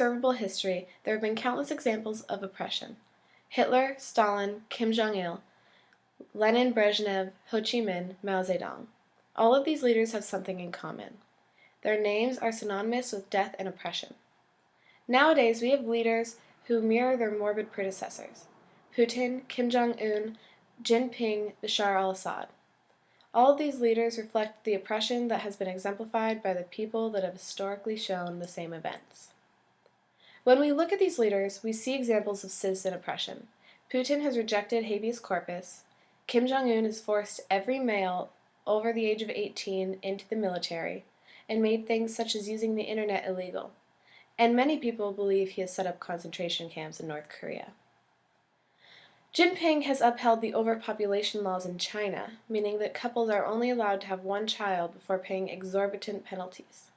observable history, there have been countless examples of oppression. Hitler, Stalin, Kim Jong-il, Lenin, Brezhnev, Ho Chi Minh, Mao Zedong. All of these leaders have something in common. Their names are synonymous with death and oppression. Nowadays, we have leaders who mirror their morbid predecessors: Putin, Kim Jong-un, Jinping, Bashar al-Assad. All of these leaders reflect the oppression that has been exemplified by the people that have historically shown the same events. When we look at these leaders, we see examples of citizen oppression. Putin has rejected habeas corpus. Kim Jong-un has forced every male over the age of 18 into the military and made things such as using the internet illegal. And many people believe he has set up concentration camps in North Korea. Jinping has upheld the overpopulation laws in China, meaning that couples are only allowed to have one child before paying exorbitant penalties.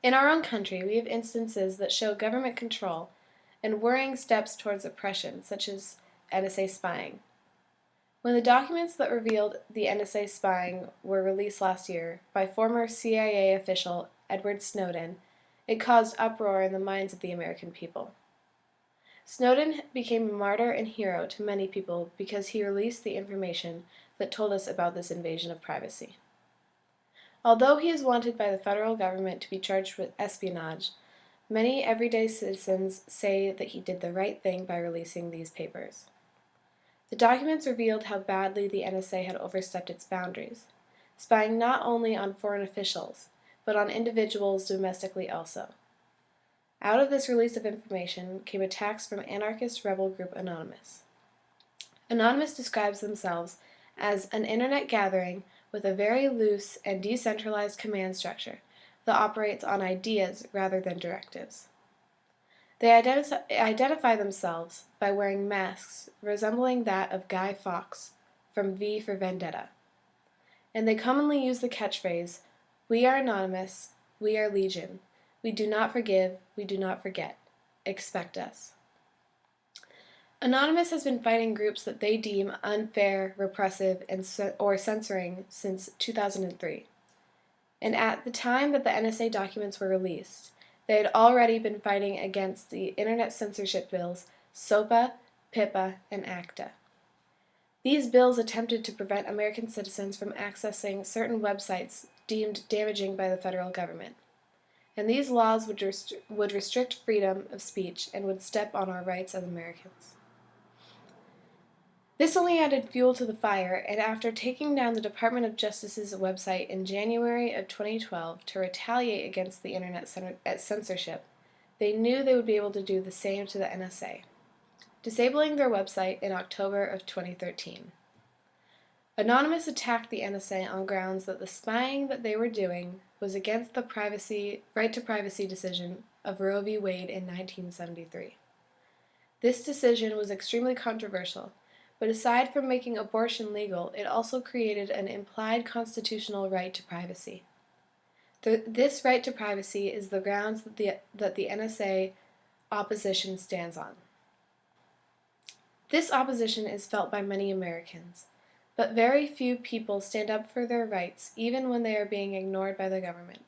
In our own country, we have instances that show government control and worrying steps towards oppression, such as NSA spying. When the documents that revealed the NSA spying were released last year by former CIA official Edward Snowden, it caused uproar in the minds of the American people. Snowden became a martyr and hero to many people because he released the information that told us about this invasion of privacy. Although he is wanted by the federal government to be charged with espionage, many everyday citizens say that he did the right thing by releasing these papers. The documents revealed how badly the NSA had overstepped its boundaries, spying not only on foreign officials, but on individuals domestically also. Out of this release of information came attacks from anarchist rebel group Anonymous. Anonymous describes themselves as an internet gathering with a very loose and decentralized command structure that operates on ideas rather than directives. They identify themselves by wearing masks resembling that of Guy Fawkes from V for Vendetta, and they commonly use the catchphrase, "We are anonymous, we are legion. We do not forgive, we do not forget. Expect us." Anonymous has been fighting groups that they deem unfair, repressive, or censoring since 2003. And at the time that the NSA documents were released, they had already been fighting against the internet censorship bills SOPA, PIPA, and ACTA. These bills attempted to prevent American citizens from accessing certain websites deemed damaging by the federal government. And these laws would restrict freedom of speech and would step on our rights as Americans. This only added fuel to the fire, and after taking down the Department of Justice's website in January of 2012 to retaliate against the internet censorship, they knew they would be able to do the same to the NSA, disabling their website in October of 2013. Anonymous attacked the NSA on grounds that the spying that they were doing was against the right to privacy decision of Roe v. Wade in 1973. This decision was extremely controversial, but aside from making abortion legal, it also created an implied constitutional right to privacy. This right to privacy is the grounds that the NSA opposition stands on. This opposition is felt by many Americans, but very few people stand up for their rights even when they are being ignored by the government.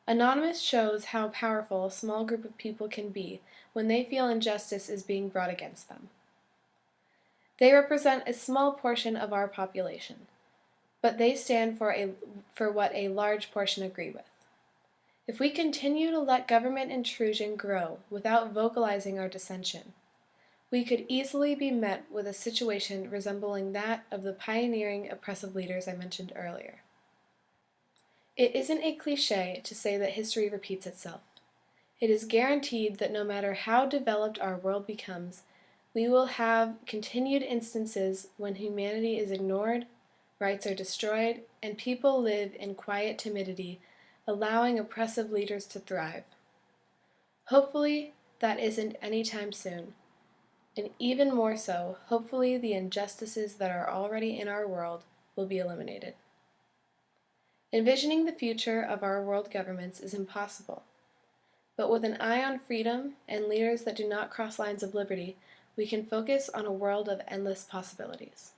Anonymous shows how powerful a small group of people can be when they feel injustice is being brought against them. They represent a small portion of our population, but they stand for what a large portion agree with. If we continue to let government intrusion grow without vocalizing our dissension, we could easily be met with a situation resembling that of the pioneering oppressive leaders I mentioned earlier. It isn't a cliché to say that history repeats itself. It is guaranteed that no matter how developed our world becomes, we will have continued instances when humanity is ignored, rights are destroyed, and people live in quiet timidity, allowing oppressive leaders to thrive. Hopefully, that isn't anytime soon. And even more so, hopefully the injustices that are already in our world will be eliminated. Envisioning the future of our world governments is impossible, but with an eye on freedom and leaders that do not cross lines of liberty, we can focus on a world of endless possibilities.